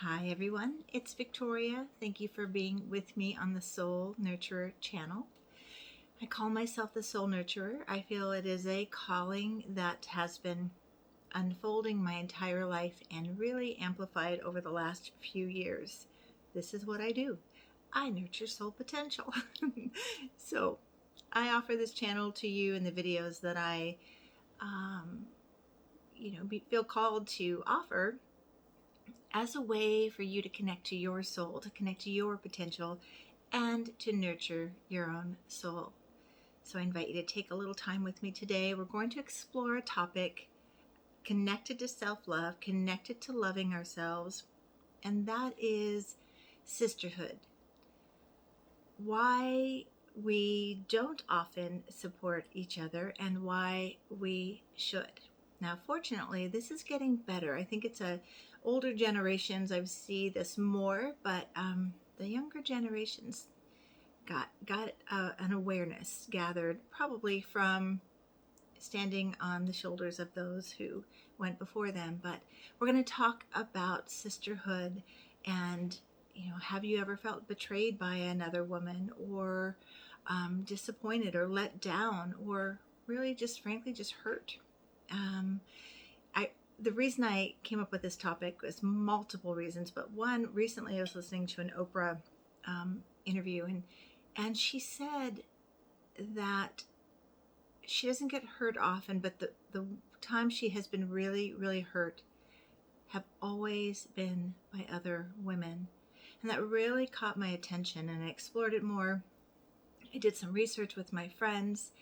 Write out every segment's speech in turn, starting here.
Hi everyone, it's Victoria. Thank you for being with me on the Soul Nurturer channel. I call myself the Soul Nurturer. I feel it is a calling that has been unfolding my entire life and really amplified over the last few years. This is what I do. I nurture soul potential. So I offer this channel to you in the videos that I feel called to offer as a way for you to connect to your soul, to connect to your potential, and to nurture your own soul. So I invite you to take a little time with me today. We're going to explore a topic connected to self-love, connected to loving ourselves, and that is sisterhood. Why we don't often support each other and why we should. Now, fortunately, this is getting better. I think it's older generations, I see this more, but the younger generations got an awareness gathered probably from standing on the shoulders of those who went before them. But we're going to talk about sisterhood and, have you ever felt betrayed by another woman or disappointed or let down or really just frankly just hurt? The reason I came up with this topic was multiple reasons, but one, recently I was listening to an Oprah interview, and she said that she doesn't get hurt often, but the times she has been really, really hurt have always been by other women. And that really caught my attention, and I explored it more. I did some research with my friends.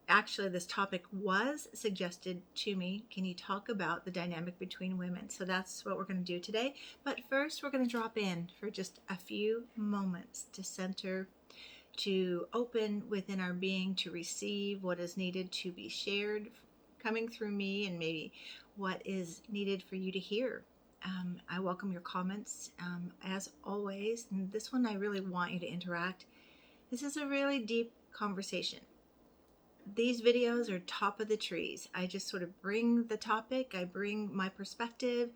Actually, this topic was suggested to me. Can you talk about the dynamic between women? So that's what we're going to do today. But first, we're going to drop in for just a few moments to center, to open within our being, to receive what is needed to be shared coming through me, and maybe what is needed for you to hear. I welcome your comments as always. And this one, I really want you to interact. This is a really deep conversation. These videos are top of the trees. I just sort of bring the topic, I bring my perspective,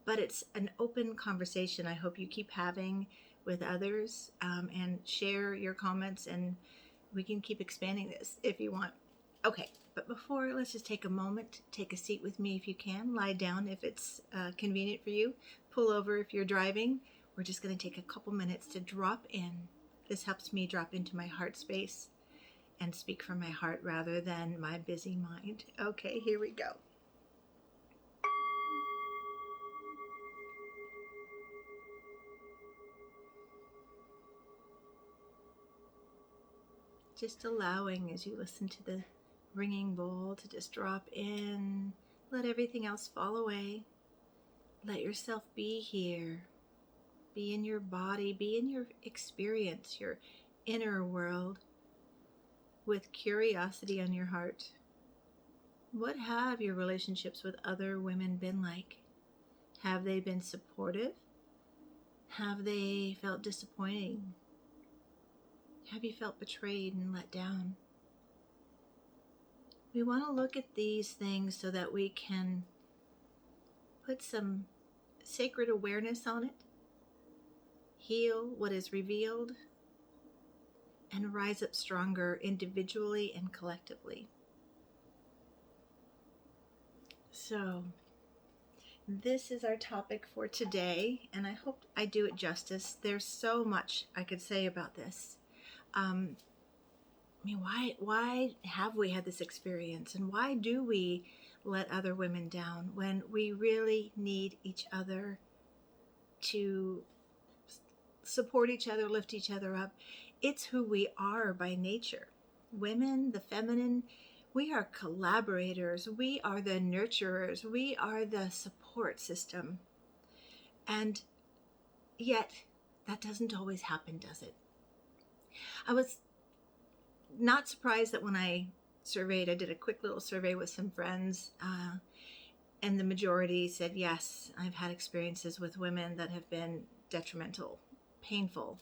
but it's an open conversation I hope you keep having with others, and share your comments, and we can keep expanding this if you want. Okay, but before, let's just take a moment, take a seat with me if you can, lie down if it's convenient for you, pull over if you're driving. We're just going to take a couple minutes to drop in. This helps me drop into my heart space and speak from my heart rather than my busy mind. Okay, here we go. Just allowing, as you listen to the ringing bowl, to just drop in, let everything else fall away. Let yourself be here, be in your body, be in your experience, your inner world, with curiosity on your heart. What have your relationships with other women been like? Have they been supportive? Have they felt disappointing? Have you felt betrayed and let down? We want to look at these things so that we can put some sacred awareness on it, heal what is revealed, and rise up stronger individually and collectively. So, this is our topic for today, and I hope I do it justice. There's so much I could say about this. Why have we had this experience, and why do we let other women down when we really need each other to support each other, lift each other up? It's who we are by nature. Women, the feminine, we are collaborators. We are the nurturers. We are the support system. And yet, that doesn't always happen, does it? I was not surprised that when I did a quick little survey with some friends, and the majority said, yes, I've had experiences with women that have been detrimental, painful.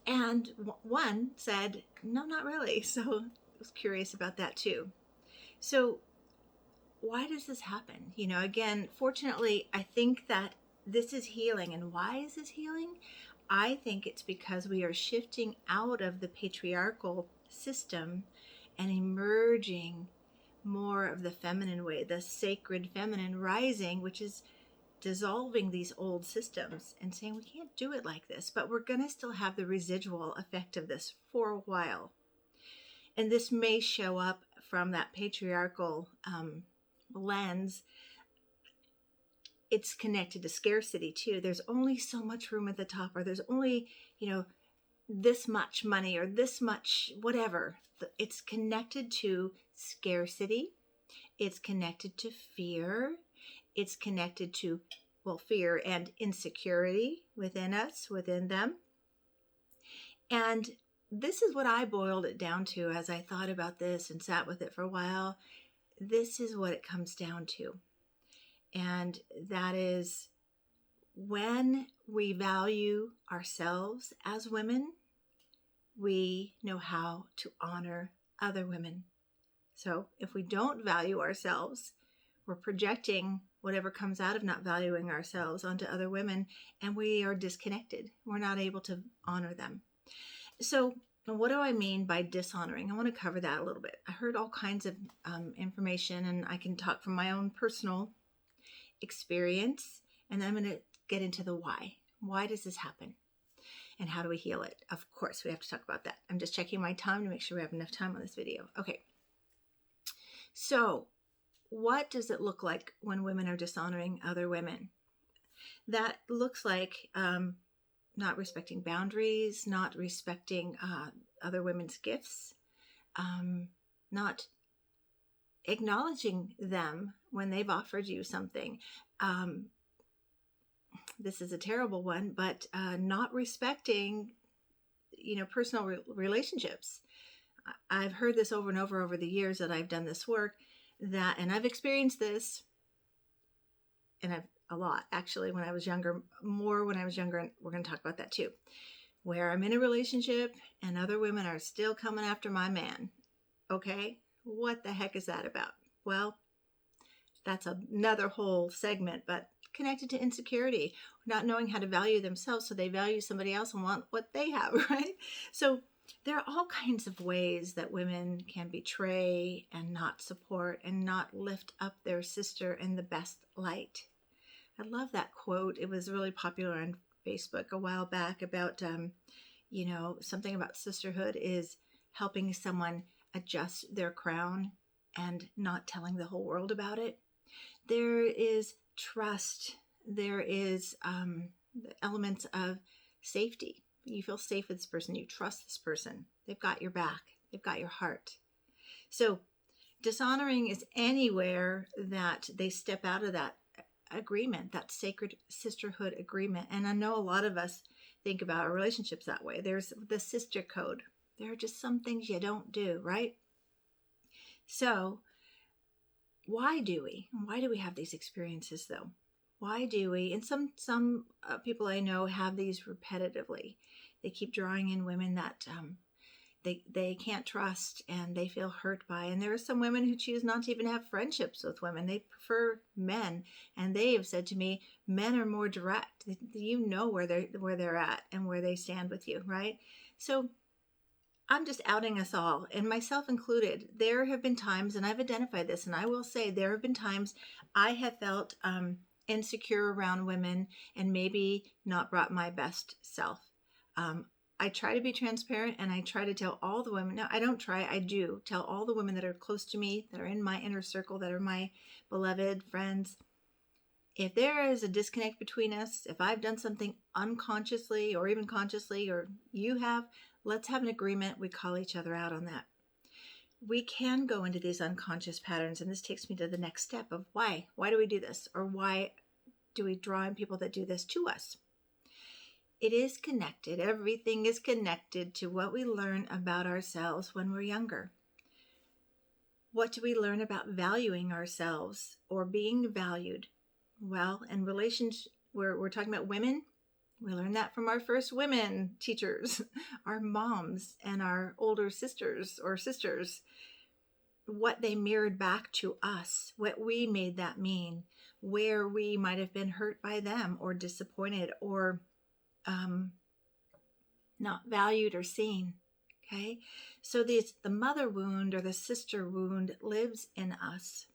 And one said, no, not really. So I was curious about that too. So why does this happen? Again, fortunately, I think that this is healing. And why is this healing? I think it's because we are shifting out of the patriarchal system and emerging more of the feminine way, the sacred feminine rising, which is dissolving these old systems and saying we can't do it like this, but we're going to still have the residual effect of this for a while. And this may show up from that patriarchal lens. It's connected to scarcity too. There's only so much room at the top, or there's only, this much money or this much whatever. It's connected to scarcity. It's connected to fear. It's connected to, fear and insecurity within us, within them. And this is what I boiled it down to as I thought about this and sat with it for a while. This is what it comes down to. And that is, when we value ourselves as women, we know how to honor other women. So if we don't value ourselves, we're projecting whatever comes out of not valuing ourselves onto other women, and we are disconnected. We're not able to honor them. So what do I mean by dishonoring? I want to cover that a little bit. I heard all kinds of information, and I can talk from my own personal experience, and then I'm going to get into the why. Why does this happen? And how do we heal it? Of course, we have to talk about that. I'm just checking my time to make sure we have enough time on this video. Okay. So what does it look like when women are dishonoring other women? That looks like not respecting boundaries, not respecting other women's gifts, not acknowledging them when they've offered you something. This is a terrible one, but not respecting, personal relationships. I've heard this over and over the years that I've done this work, and I've experienced this, and a lot actually when I was younger, more when I was younger, and we're going to talk about that too, where I'm in a relationship and other women are still coming after my man. Okay, what the heck is that about? Well, that's another whole segment, but connected to insecurity, not knowing how to value themselves, so they value somebody else and want what they have, right? So there are all kinds of ways that women can betray and not support and not lift up their sister in the best light. I love that quote. It was really popular on Facebook a while back about, something about sisterhood is helping someone adjust their crown and not telling the whole world about it. There is trust. There is the elements of safety. You feel safe with this person. You trust this person. They've got your back. They've got your heart. So dishonoring is anywhere that they step out of that agreement, that sacred sisterhood agreement. And I know a lot of us think about our relationships that way. There's the sister code. There are just some things you don't do, right? So why do we? Why do we have these experiences though? Why do we? And some people I know have these repetitively. They keep drawing in women that they can't trust and they feel hurt by. And there are some women who choose not to even have friendships with women. They prefer men. And they have said to me, men are more direct. You know where they're at and where they stand with you, right? So I'm just outing us all, and myself included. There have been times, and I've identified this, and I will say there have been times I have felt insecure around women and maybe not brought my best self. I try to be transparent, and I try to tell all the women. No, I don't try. I do tell all the women that are close to me, that are in my inner circle, that are my beloved friends. If there is a disconnect between us, if I've done something unconsciously or even consciously, or you have, let's have an agreement. We call each other out on that. We can go into these unconscious patterns, and this takes me to the next step of why. Why do we do this? Or why do we draw in people that do this to us? It is connected. Everything is connected to what we learn about ourselves when we're younger. What do we learn about valuing ourselves or being valued? Well, in relations, we're talking about women. We learned that from our first women teachers, our moms and our older sisters or sisters, what they mirrored back to us, what we made that mean. where we might have been hurt by them or disappointed or um, not valued or seen. Okay, so the mother wound or the sister wound lives in us,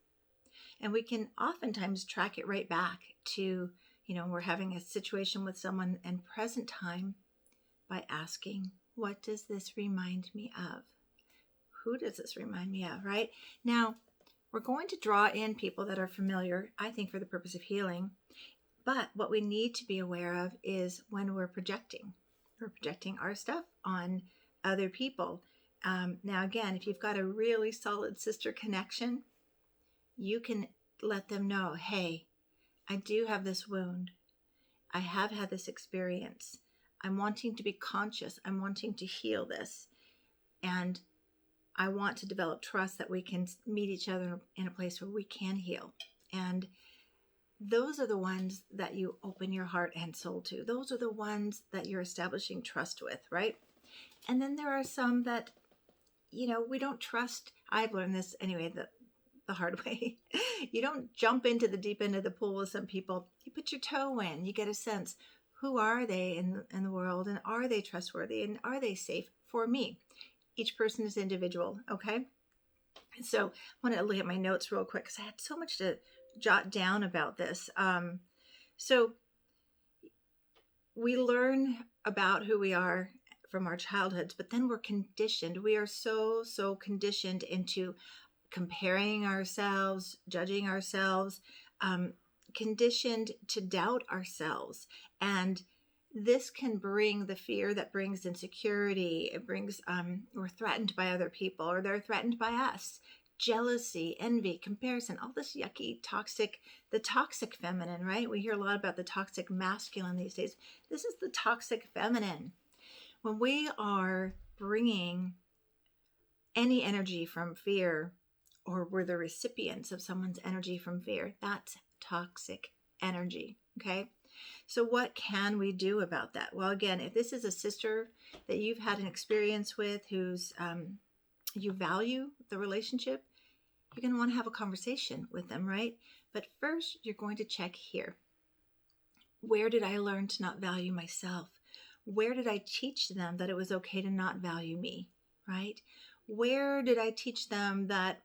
and we can oftentimes track it right back to, we're having a situation with someone in present time by asking, what does this remind me of? Who does this remind me of? Right now, we're going to draw in people that are familiar, I think, for the purpose of healing. But what we need to be aware of is when we're projecting our stuff on other people. Now, again, if you've got a really solid sister connection, you can let them know, hey, I do have this wound. I have had this experience. I'm wanting to be conscious. I'm wanting to heal this. And I want to develop trust that we can meet each other in a place where we can heal. And those are the ones that you open your heart and soul to. Those are the ones that you're establishing trust with, right? And then there are some that, we don't trust. I've learned this anyway, the hard way. You don't jump into the deep end of the pool with some people. You put your toe in. You get a sense. Who are they in the world? And are they trustworthy? And are they safe for me? Each person is individual, okay? So I want to look at my notes real quick because I had so much to jot down about this. So we learn about who we are from our childhoods, but then we're conditioned. We are so conditioned into comparing ourselves, judging ourselves, conditioned to doubt ourselves. And this can bring the fear that brings insecurity. It brings, we're threatened by other people or they're threatened by us. Jealousy, envy, comparison, all this yucky, the toxic feminine, right? We hear a lot about the toxic masculine these days. This is the toxic feminine. When we are bringing any energy from fear, or we're the recipients of someone's energy from fear, that's toxic energy, okay? So what can we do about that? Well, again, if this is a sister that you've had an experience with who's you value the relationship, you're going to want to have a conversation with them, right? But first, you're going to check here. Where did I learn to not value myself? Where did I teach them that it was okay to not value me, right? Where did I teach them that,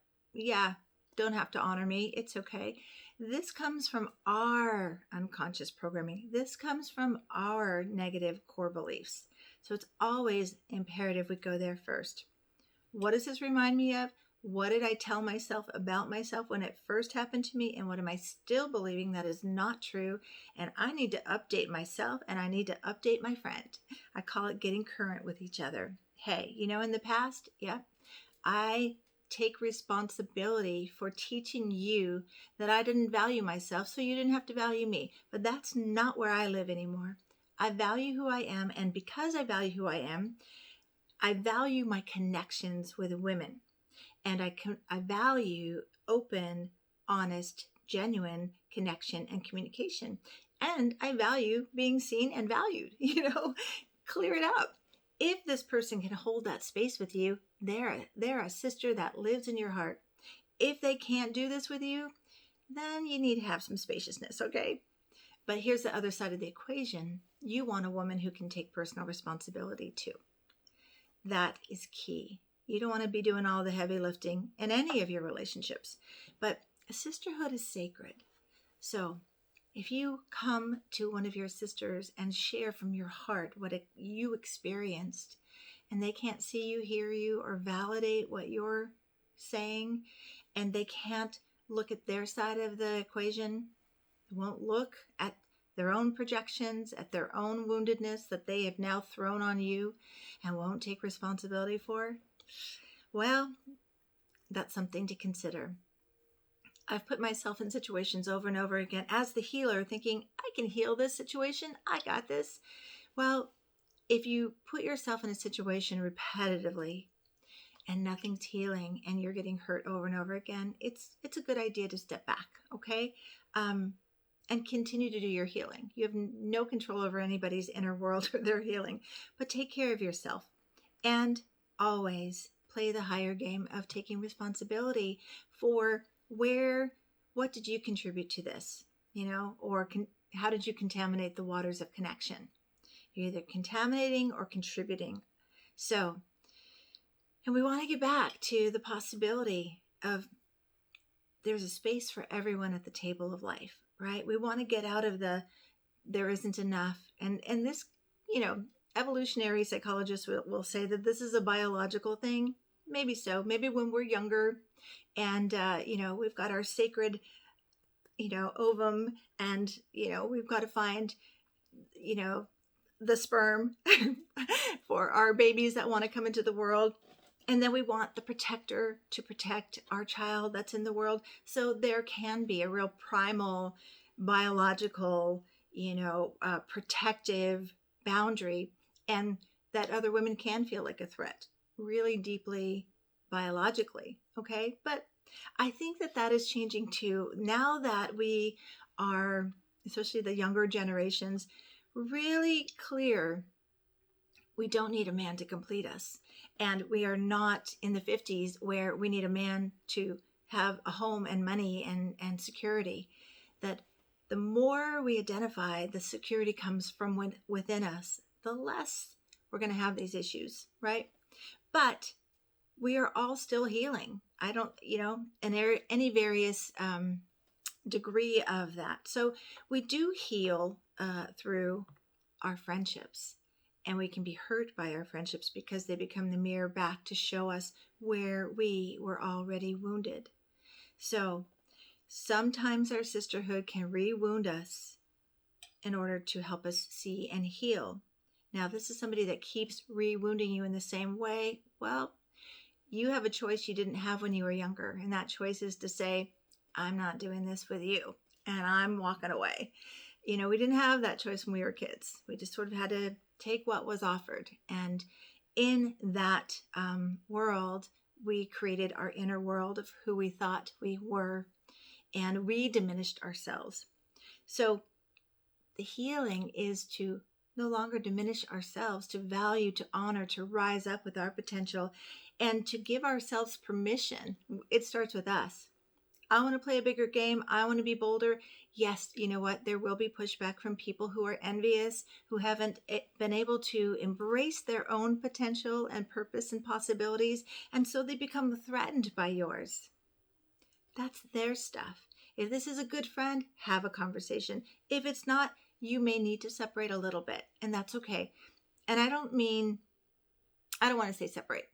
don't have to honor me, it's okay? This comes from our unconscious programming. This comes from our negative core beliefs. So it's always imperative we go there first. What does this remind me of? What did I tell myself about myself when it first happened to me? And what am I still believing that is not true? And I need to update myself and I need to update my friend. I call it getting current with each other. Hey, in the past, I take responsibility for teaching you that I didn't value myself, so you didn't have to value me. But that's not where I live anymore. I value who I am, and because I value who I am, I value my connections with women. And I value open, honest, genuine connection and communication. And I value being seen and valued, clear it up. If this person can hold that space with you, they're a sister that lives in your heart. If they can't do this with you, then you need to have some spaciousness, okay? But here's the other side of the equation. You want a woman who can take personal responsibility too. That is key. You don't want to be doing all the heavy lifting in any of your relationships. But sisterhood is sacred. So if you come to one of your sisters and share from your heart what you experienced, and they can't see you, hear you, or validate what you're saying, and they can't look at their side of the equation, won't look at their own projections, at their own woundedness that they have now thrown on you and won't take responsibility for, well, that's something to consider. I've put myself in situations over and over again as the healer thinking, I can heal this situation. I got this. Well, if you put yourself in a situation repetitively and nothing's healing and you're getting hurt over and over again, it's a good idea to step back, okay? And continue to do your healing. You have no control over anybody's inner world or their healing, but take care of yourself and always play the higher game of taking responsibility for what did you contribute to this? or how did you contaminate the waters of connection? You're either contaminating or contributing. So, and we want to get back to the possibility of there's a space for everyone at the table of life, right? We want to get out of there isn't enough. And this, evolutionary psychologists will say that this is a biological thing. Maybe so. Maybe when we're younger and, we've got our sacred, ovum and, we've got to find, the sperm for our babies that want to come into the world. And then we want the protector to protect our child that's in the world. So there can be a real primal, biological, protective boundary, and that other women can feel like a threat, really deeply biologically. Okay. But I think that is changing too. Now that we are, especially the younger generations, really clear we don't need a man to complete us. And we are not in the 50s where we need a man to have a home and money and security. That the more we identify the security comes from within us, the less we're going to have these issues, right? But we are all still healing. I don't, and there any various degree of that. So we do heal through our friendships. And we can be hurt by our friendships because they become the mirror back to show us where we were already wounded. So sometimes our sisterhood can re-wound us in order to help us see and heal. Now, this is somebody that keeps re-wounding you in the same way. Well, you have a choice you didn't have when you were younger. And that choice is to say, I'm not doing this with you and I'm walking away. We didn't have that choice when we were kids. We just sort of had to take what was offered. And in that world, we created our inner world of who we thought we were, and we diminished ourselves. So the healing is to no longer diminish ourselves, to value, to honor, to rise up with our potential, and to give ourselves permission. It starts with us. I want to play a bigger game. I want to be bolder. Yes, you know what? There will be pushback from people who are envious, who haven't been able to embrace their own potential and purpose and possibilities. And so they become threatened by yours. That's their stuff. If this is a good friend, have a conversation. If it's not, you may need to separate a little bit, and that's okay. And I don't want to say separate.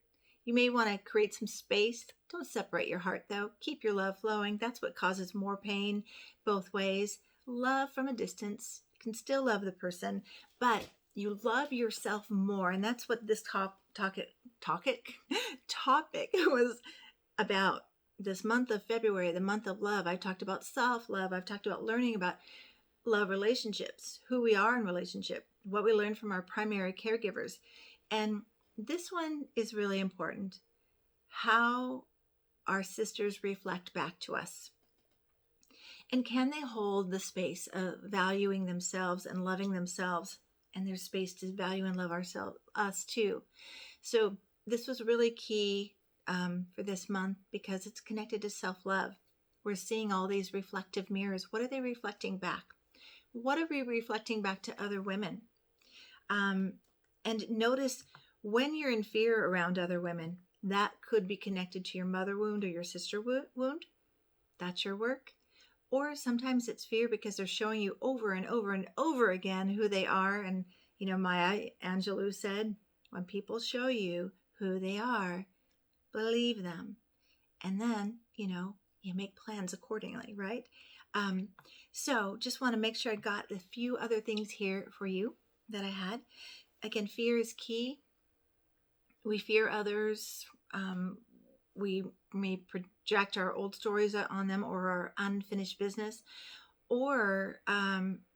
You may want to create some space. Don't separate your heart, though. Keep your love flowing. That's what causes more pain both ways. Love from a distance. You can still love the person, but you love yourself more. And that's what this topic was about. This month of February, the month of love. I talked about self-love. I've talked about learning about love relationships, who we are in relationship, what we learned from our primary caregivers. And this one is really important. How our sisters reflect back to us. And can they hold the space of valuing themselves and loving themselves, and their space to value and love us too? So this was really key for this month because it's connected to self-love. We're seeing all these reflective mirrors. What are they reflecting back? What are we reflecting back to other women? And notice when you're in fear around other women, that could be connected to your mother wound or your sister wound. That's your work. Or sometimes it's fear because they're showing you over and over and over again who they are. And, Maya Angelou said, when people show you who they are, believe them. And then, you make plans accordingly, right? So just want to make sure I got a few other things here for you that I had. Again, fear is key. We fear others. We may project our old stories on them or our unfinished business. Or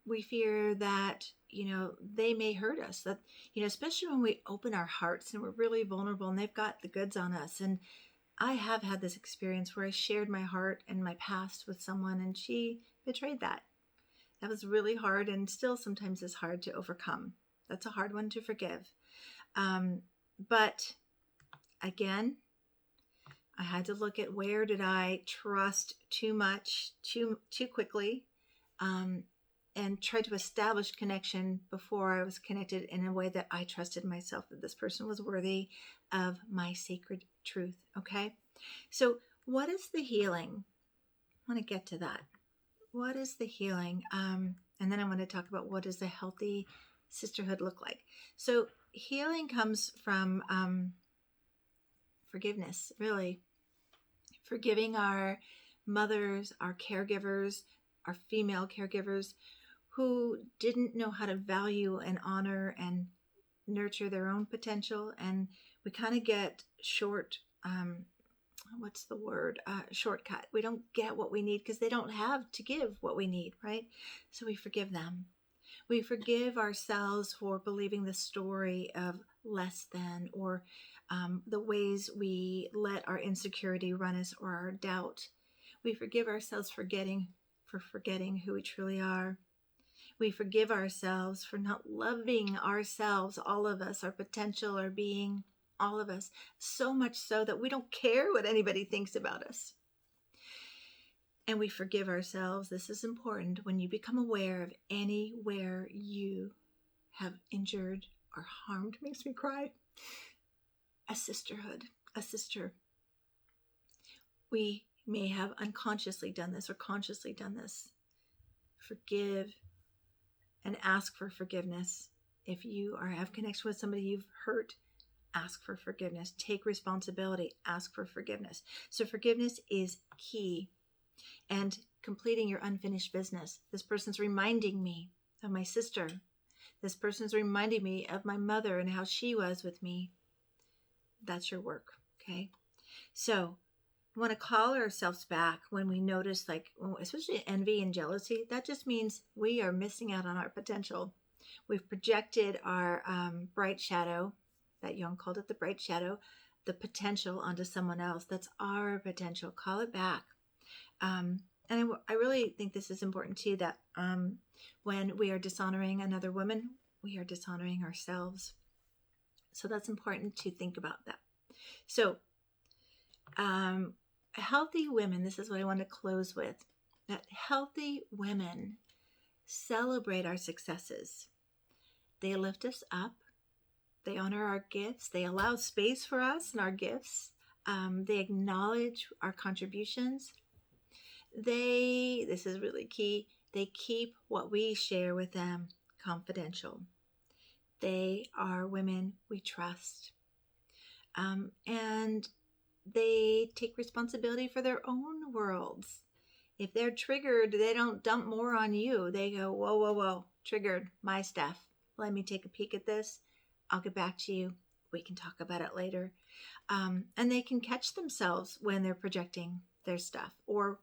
we fear that, they may hurt us. That, especially when we open our hearts and we're really vulnerable and they've got the goods on us. And I have had this experience where I shared my heart and my past with someone and she betrayed that. That was really hard and still sometimes is hard to overcome. That's a hard one to forgive. But again, I had to look at where did I trust too much, too quickly, um, and tried to establish connection before I was connected in a way that I trusted myself that this person was worthy of my sacred truth. Okay. So, what is the healing? I want to get to that. What is the healing? And then I want to talk about what does a healthy sisterhood look like. So, healing comes from forgiveness, really. Forgiving our mothers, our caregivers, our female caregivers who didn't know how to value and honor and nurture their own potential. And we kind of get what's the word? Shortcut. We don't get what we need because they don't have to give what we need, right? So we forgive them. We forgive ourselves for believing the story of less than, or the ways we let our insecurity run us, or our doubt. We forgive ourselves for forgetting who we truly are. We forgive ourselves for not loving ourselves, all of us, our potential, our being, all of us, so much so that we don't care what anybody thinks about us. And we forgive ourselves. This is important. When you become aware of anywhere you have injured or harmed, makes me cry. A sisterhood, a sister. We may have unconsciously done this or consciously done this. Forgive and ask for forgiveness. If you have connection with somebody you've hurt, ask for forgiveness. Take responsibility. Ask for forgiveness. So forgiveness is key. And completing your unfinished business. This person's reminding me of my sister. This person's reminding me of my mother and how she was with me. That's your work, okay? So we want to call ourselves back when we notice, like, especially envy and jealousy. That just means we are missing out on our potential. We've projected our bright shadow, that Jung called it the bright shadow, the potential onto someone else. That's our potential. Call it back. And I really think this is important too, that when we are dishonoring another woman, we are dishonoring ourselves. So that's important to think about that. So healthy women, this is what I want to close with, that healthy women celebrate our successes. They lift us up. They honor our gifts. They allow space for us and our gifts. They acknowledge our contributions. This is really key, they keep what we share with them confidential. They are women we trust. And they take responsibility for their own worlds. If they're triggered, they don't dump more on you. They go, whoa, whoa, whoa, triggered, my stuff. Let me take a peek at this. I'll get back to you. We can talk about it later. And they can catch themselves when they're projecting their stuff, or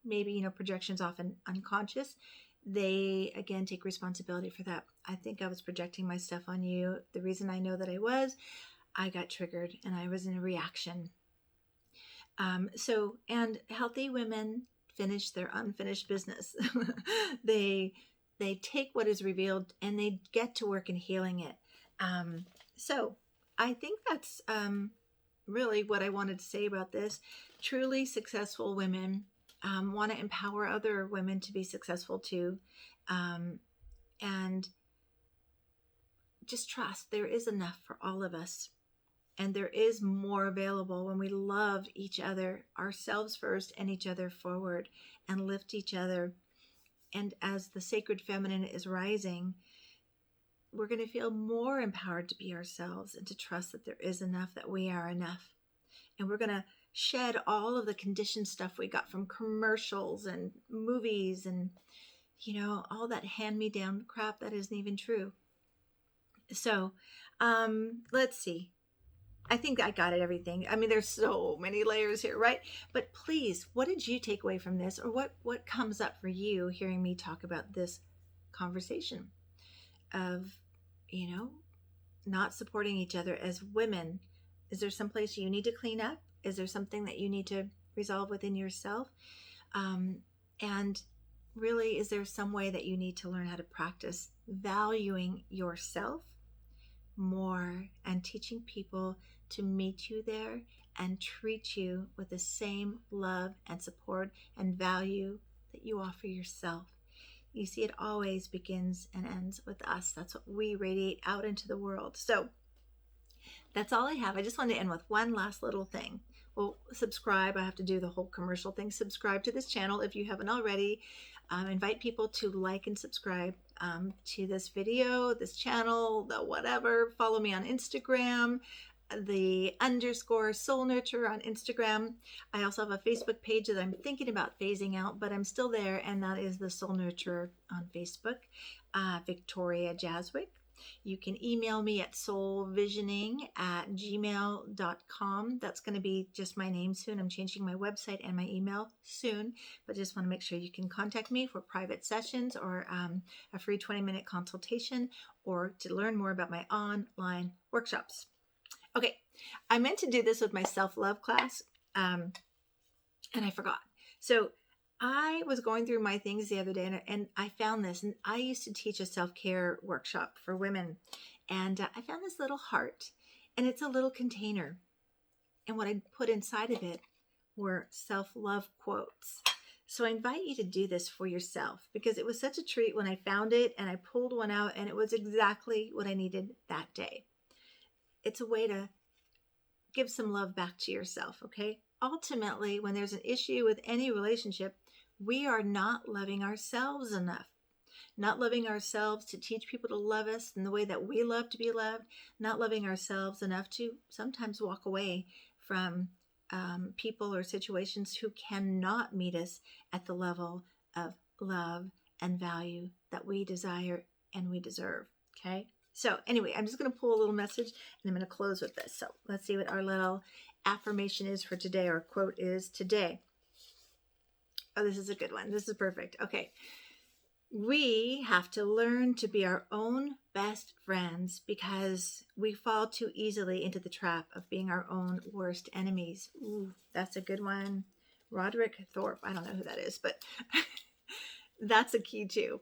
maybe, projection's often unconscious. They, again, take responsibility for that. I think I was projecting my stuff on you. The reason I know that I got triggered and I was in a reaction. And healthy women finish their unfinished business. They take what is revealed and they get to work in healing it. So I think that's really what I wanted to say about this. Truly successful women want to empower other women to be successful too. And just trust there is enough for all of us. And there is more available when we love each other, ourselves first, and each other forward, and lift each other. And as the sacred feminine is rising, we're going to feel more empowered to be ourselves and to trust that there is enough, that we are enough. And we're going to shed all of the conditioned stuff we got from commercials and movies and, all that hand-me-down crap that isn't even true. So, let's see. I think I got it, everything. I mean, there's so many layers here, right? But please, what did you take away from this? Or what comes up for you hearing me talk about this conversation of, not supporting each other as women? Is there some place you need to clean up? Is there something that you need to resolve within yourself? And really, is there some way that you need to learn how to practice valuing yourself more and teaching people to meet you there and treat you with the same love and support and value that you offer yourself? You see, it always begins and ends with us. That's what we radiate out into the world. So that's all I have. I just wanted to end with one last little thing. Well, subscribe. I have to do the whole commercial thing. Subscribe to this channel if you haven't already. Invite people to like and subscribe to this video, this channel, the whatever. Follow me on Instagram, the _ Soul Nurture on Instagram. I also have a Facebook page that I'm thinking about phasing out, but I'm still there, and that is the Soul Nurture on Facebook, Victoria Jaswick. You can email me at soulvisioning@gmail.com. That's going to be just my name soon. I'm changing my website and my email soon, but just want to make sure you can contact me for private sessions or a free 20-minute consultation or to learn more about my online workshops. Okay, I meant to do this with my self-love class, and I forgot. So I was going through my things the other day, and I found this. And I used to teach a self-care workshop for women, and I found this little heart, and it's a little container. And what I put inside of it were self-love quotes. So I invite you to do this for yourself, because it was such a treat when I found it and I pulled one out, and it was exactly what I needed that day. It's a way to give some love back to yourself, okay? Ultimately, when there's an issue with any relationship, we are not loving ourselves enough. Not loving ourselves to teach people to love us in the way that we love to be loved. Not loving ourselves enough to sometimes walk away from people or situations who cannot meet us at the level of love and value that we desire and we deserve, okay? So anyway, I'm just going to pull a little message and I'm going to close with this. So let's see what our little affirmation is for today. Our quote is today. Oh, this is a good one. This is perfect. Okay. We have to learn to be our own best friends because we fall too easily into the trap of being our own worst enemies. Ooh, that's a good one. Roderick Thorpe. I don't know who that is, but that's a key too.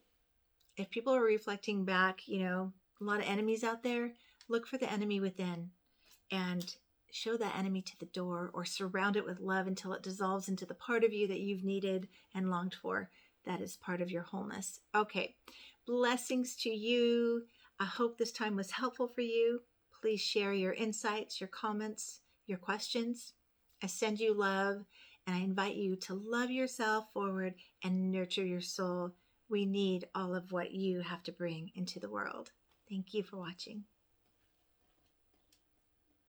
If people are reflecting back, a lot of enemies out there, look for the enemy within and show that enemy to the door, or surround it with love until it dissolves into the part of you that you've needed and longed for. That is part of your wholeness. Okay. Blessings to you. I hope this time was helpful for you. Please share your insights, your comments, your questions. I send you love, and I invite you to love yourself forward and nurture your soul. We need all of what you have to bring into the world. Thank you for watching.